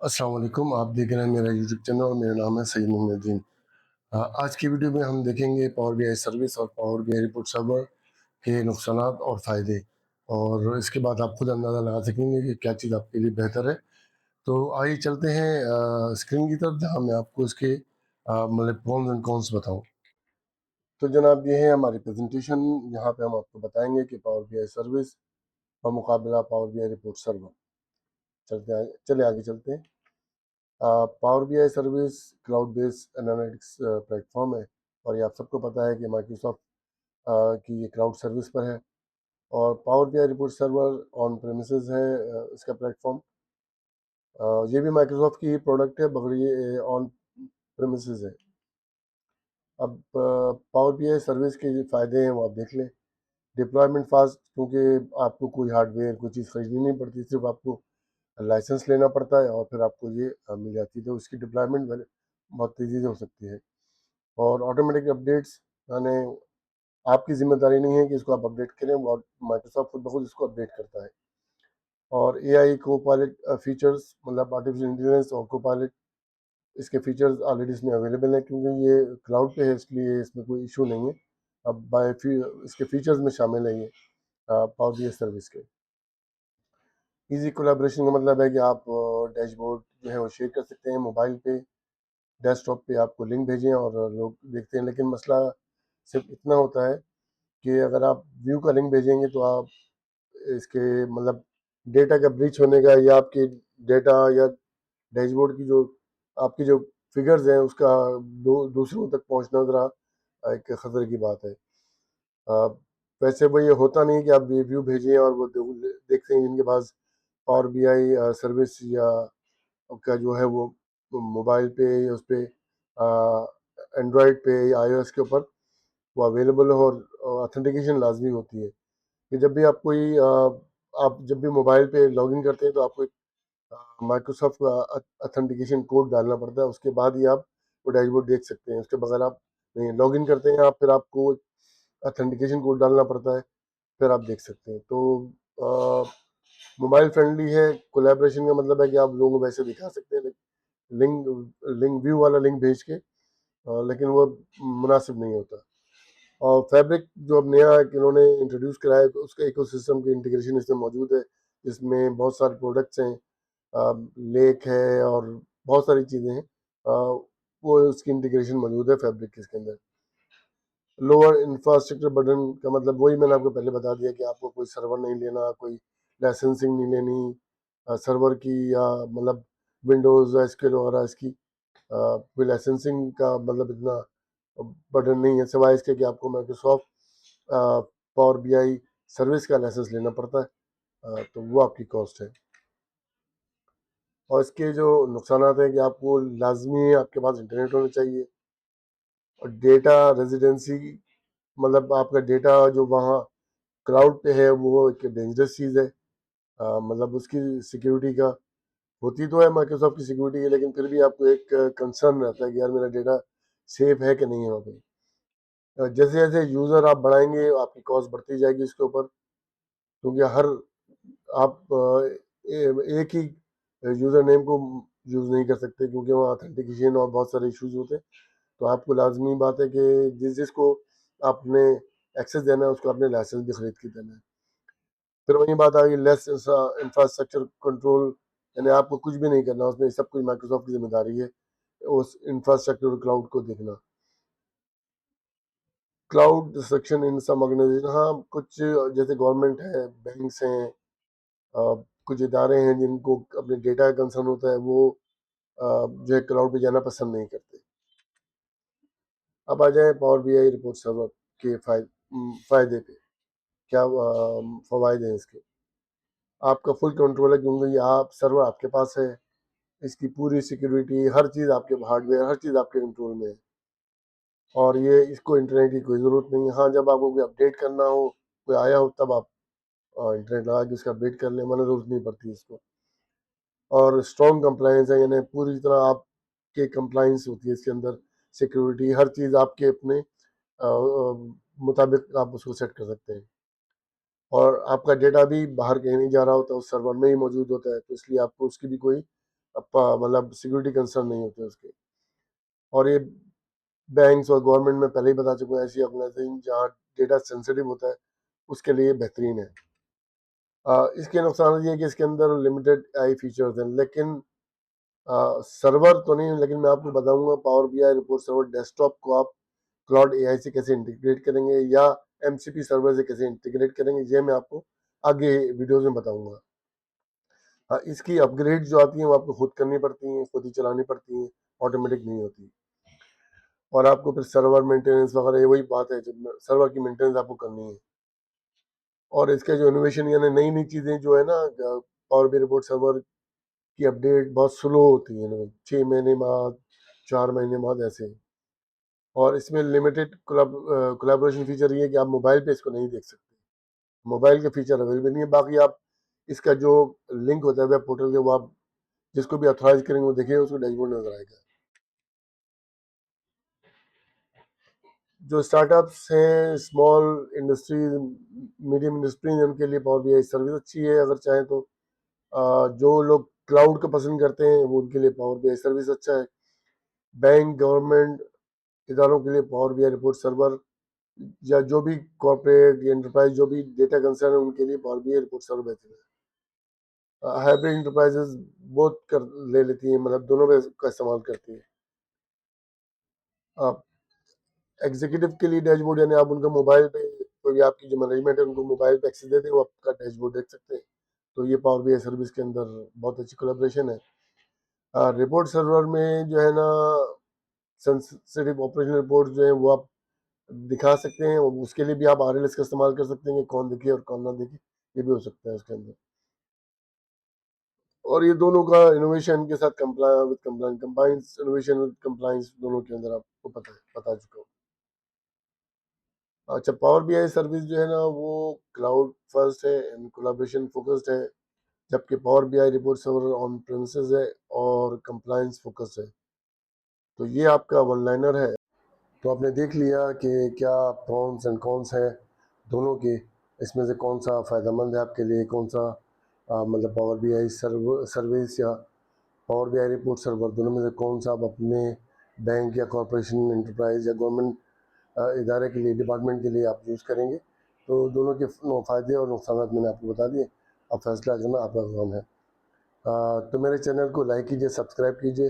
अस्सलाम वालेकुम। आप देख रहे हैं मेरा यूट्यूब चैनल और मेरा नाम है सईद मोहम्मदीन। आज की वीडियो में हम देखेंगे पावर बीआई सर्विस और पावर बीआई रिपोर्ट सर्वर के नुकसानात और फ़ायदे, और इसके बाद आप खुद अंदाज़ा लगा सकेंगे कि क्या चीज़ आपके लिए बेहतर है। तो आइए चलते हैं स्क्रीन की तरफ, जहाँ मैं आपको इसके मतलब प्रोस एंड कॉन्स बताऊँ। तो जनाब, ये है हमारी प्रेजेंटेशन। यहाँ पे हम आपको बताएंगे कि पावर बीआई सर्विस का मुकाबला पावर बीआई रिपोर्ट सर्वर। चले आगे चलते हैं। Power BI service cloud based analytics platform है, और ये आप सबको पता है कि माइक्रोसॉफ्ट की ये क्लाउड सर्विस पर है। और power BI report server on premises है, इसका प्लेटफॉर्म। ये भी माइक्रोसॉफ्ट की ही प्रोडक्ट है, मगर ये ऑन प्रेमिसेस है। अब पावर बीआई सर्विस के जो फ़ायदे हैं वो आप देख लें। डिप्लॉयमेंट फास्ट, क्योंकि आपको कोई हार्डवेयर कोई चीज़ खरीदनी नहीं पड़ती, सिर्फ आपको लाइसेंस लेना पड़ता है और फिर आपको ये मिल जाती है, तो इसकी डिप्लॉयमेंट बहुत तेज़ी से हो सकती है। और ऑटोमेटिक अपडेट्स, यानी आपकी जिम्मेदारी नहीं है कि इसको आप अपडेट करें, वो माइक्रोसॉफ्ट खुद ब खुद इसको अपडेट करता है। और एआई को पायलट फीचर्स, मतलब आर्टिफिशियल इंटेलिजेंस और को पायलट, इसके फीचर्स ऑलरेडी इसमें अवेलेबल हैं, क्योंकि ये क्लाउड पे है, इसलिए इसमें कोई इशू नहीं है। अब इसके फीचर्स में शामिल है ये पावर बीआई सर्विस के। इजी कोलैबोरेशन का मतलब है कि आप डैशबोर्ड जो है वो शेयर कर सकते हैं मोबाइल पे, डेस्कटॉप पे आपको लिंक भेजें और लोग देखते हैं। लेकिन मसला सिर्फ इतना होता है कि अगर आप व्यू का लिंक भेजेंगे तो आप इसके मतलब डेटा का ब्रीच होने का, या आपके डेटा या डैशबोर्ड की जो आपकी जो फिगर्स हैं उसका दूसरों तक पहुंचना ज़रा एक खतरे की बात है। अ, वैसे वो ये होता नहीं कि आप व्यू भेजें और वो देखते हैं जिनके पास पावर बीआई सर्विस या का जो है वो मोबाइल पे या उस पे एंड्रॉयड पे या आईओएस के ऊपर वो अवेलेबल हो, और ऑथेंटिकेशन लाजमी होती है कि जब भी आप कोई आप जब भी मोबाइल पे लॉगिन करते हैं तो आपको एक माइक्रोसॉफ्ट का ऑथेंटिकेशन कोड डालना पड़ता है, उसके बाद ही आप वो डैशबोर्ड देख सकते हैं। उसके बगैर आप नहीं, लॉगिन करते हैं आप, फिर आपको ऑथेंटिकेशन कोड डालना पड़ता है, फिर आप देख सकते हैं। तो मोबाइल फ्रेंडली है। कोलैबोरेशन का मतलब है कि आप लोगों को वैसे दिखा सकते हैं, लिंक लिंक व्यू वाला लिंक भेज के, लेकिन वो मुनासिब नहीं होता। और फैब्रिक जो अब नया एक इन्होंने इंट्रोड्यूस कराया है, तो उसका इकोसिस्टम की इंटीग्रेशन इसमें मौजूद है, जिसमें बहुत सारे प्रोडक्ट्स हैं, लेक है और बहुत सारी चीज़ें हैं। वो उसकी इंटीग्रेशन मौजूद है फैब्रिक के इसके अंदर। लोअर इंफ्रास्ट्रक्चर बर्डन का मतलब वही मैंने आपको पहले बता दिया कि आपको कोई सर्वर नहीं लेना, कोई लाइसेंसिंग नहीं लेनी सर्वर की, या मतलब विंडोज़ एसक्यूएल वगैरह इसकी कोई लाइसेंसिंग का मतलब इतना बर्डन नहीं है, सिवाय इसके कि आपको माइक्रोसॉफ्ट पावर बीआई सर्विस का लाइसेंस लेना पड़ता है, तो वो आपकी कॉस्ट है। और इसके जो नुकसान हैं कि आपको लाजमी आपके पास इंटरनेट होना चाहिए, और डेटा रेजिडेंसी, मतलब आपका डेटा जो वहाँ क्लाउड पे है वो एक डेंजरस चीज़ है। मतलब उसकी सिक्योरिटी का होती तो है माइक्रोसॉफ्ट की सिक्योरिटी है, लेकिन फिर भी आपको एक कंसर्न रहता है कि यार मेरा डेटा सेफ है कि नहीं है वहाँ पे। जैसे जैसे यूज़र आप बढ़ाएंगे आपकी कॉस्ट बढ़ती जाएगी इसके ऊपर, क्योंकि हर आप एक ही यूज़र नेम को यूज़ नहीं कर सकते, क्योंकि वहाँ ऑथेंटिकेशन और बहुत सारे इश्यूज होते हैं। तो आपको लाजमी बात है कि जिसको आपने एक्सेस देना है उसको अपने लाइसेंस भी खरीद के देना है। फिर वही बात आ गई लेस इंफ्रास्ट्रक्चर कंट्रोल, यानी आपको कुछ भी नहीं करना, उसमें सब कुछ माइक्रोसॉफ्ट की जिम्मेदारी है उस इंफ्रास्ट्रक्चर क्लाउड को देखना। Cloud section in some organization, हाँ कुछ जैसे गवर्नमेंट है, बैंक्स हैं, कुछ इदारे हैं जिनको अपने डेटा का कंसर्न होता है, वो जो है क्लाउड पे जाना पसंद नहीं करते। अब आ जाए पावर बीआई रिपोर्ट सर्वर के फायदे पे। क्या फवायद हैं इसके? आपका फुल कंट्रोल है, क्योंकि ये आप सर्वर आपके पास है, इसकी पूरी सिक्योरिटी, हर चीज़ आपके हार्डवेयर, हर चीज़ आपके कंट्रोल में है, और ये इसको इंटरनेट की कोई ज़रूरत नहीं है। हाँ, जब आपको कोई अपडेट करना हो, कोई आया हो, तब आप इंटरनेट लगा के उसका अपडेट कर लें, वरना ज़रूरत नहीं पड़ती इसको। और स्ट्रॉन्ग कंप्लायंस है, यानी पूरी तरह आपके कंप्लायंस होती है इसके अंदर, सिक्योरिटी हर चीज़ आपके अपने मुताबिक आप उसको सेट कर सकते हैं। और आपका डेटा भी बाहर कहीं नहीं जा रहा होता, उस सर्वर में ही मौजूद होता है, तो इसलिए आपको उसकी भी कोई मतलब सिक्योरिटी कंसर्न नहीं होते उसके। और ये बैंक्स और गवर्नमेंट में पहले ही बता चुका हूँ, ऐसी ऑर्गेनाइजेशन जहाँ डेटा सेंसिटिव होता है उसके लिए बेहतरीन है। इसके नुकसान ये है कि इसके अंदर लिमिटेड आई फीचर्स हैं, लेकिन सर्वर तो नहीं, लेकिन मैं आपको बताऊंगा power BI report server desktop को आप क्लाउड एआई से कैसे इंटीग्रेट करेंगे या एमसीपी सर्वर से कैसे इंटीग्रेट करेंगे, ये मैं आपको आगे वीडियोस में बताऊंगा। हाँ, इसकी अपग्रेड जो आती है वो आपको खुद करनी पड़ती हैं, खुद ही चलानी पड़ती हैं, ऑटोमेटिक नहीं होती। और आपको फिर सर्वर मेंटेनेंस वगैरह, ये वही बात है, जब सर्वर की मेंटेनेंस आपको करनी है। और इसके जो इनोवेशन यानी नई नई चीज़ें जो है ना, पावर बी रिपोर्ट सर्वर की अपडेट बहुत स्लो होती है ना, 6 महीने बाद, 4 महीने बाद ऐसे। और इसमें लिमिटेड कोलैबोरेशन फीचर ये है कि आप मोबाइल पे इसको नहीं देख सकते, मोबाइल के फीचर अवेलेबल नहीं है। बाकी आप इसका जो लिंक होता है वेब पोर्टल के, वो आप जिसको भी ऑथराइज करेंगे वो देखिए, उसको डैशबोर्ड नजर आएगा। जो स्टार्टअप्स हैं, स्मॉल इंडस्ट्रीज, मीडियम इंडस्ट्रीज, उनके लिए पावर बीआई सर्विस अच्छी है। अगर चाहें तो जो लोग क्लाउड को पसंद करते हैं वो उनके लिए पावर बीआई सर्विस अच्छा है। बैंक, गवर्नमेंट इदारों के लिए पावर बीआई रिपोर्ट सर्वर, या जो भी कॉर्पोरेट या एंटरप्राइज जो भी डेटा कंसर्न है उनके लिए पावर बीआई रिपोर्ट सर्वर बेहतर है। हाइब्रिड इंटरप्राइजेज बहुत कर ले लेती हैं, मतलब दोनों में का इस्तेमाल करती है। एग्जीक्यूटिव के लिए डैशबोर्ड, यानी आप उनका मोबाइल पे, कोई भी आपकी जो मैनेजमेंट है उनको मोबाइल पे एक्सेस देते हैं, वो आपका डैशबोर्ड देख सकते हैं। तो ये पावर बीआई सर्विस के अंदर बहुत अच्छी कोलैबोरेशन है। रिपोर्ट सर्वर में जो है ना, सेंसिटिव ऑपरेशनल रिपोर्ट जो है वो आप दिखा सकते हैं, उसके लिए भी आप आरएलएस का इस्तेमाल कर सकते हैं कि कौन दिखे और कौन ना दिखे, ये भी हो सकता है उसके अंदर। और ये दोनों का इनोवेशन के साथ कंप्लाइंस इनोवेशन विद कंप्लाइंस दोनों के अंदर आपको पता है, बता चुका हूँ। अच्छा, पावर बीआई सर्विस जो है ना वो क्लाउड फर्स्ट है एंड कोलैबोरेशन फोकस्ड है, जबकि power BI report server on premises है और कंप्लायंस फोकस है। तो ये आपका वन लाइनर है। तो आपने देख लिया कि क्या प्रॉन्स एंड कॉन्स हैं दोनों के, इसमें से कौन सा फ़ायदेमंद है आपके लिए, कौन सा मतलब पावर बीआई सर्विस या पावर बीआई रिपोर्ट सर्वर, दोनों में से कौन सा आप अपने बैंक या कॉरपोरेशन, एंटरप्राइज या गवर्नमेंट इदारे के लिए, डिपार्टमेंट के लिए आप यूज़ करेंगे। तो दोनों के फ़ायदे और नुकसान मैंने आपको बता दिए, अब फैसला करना आपका काम है। तो मेरे चैनल को लाइक कीजिए, सब्सक्राइब कीजिए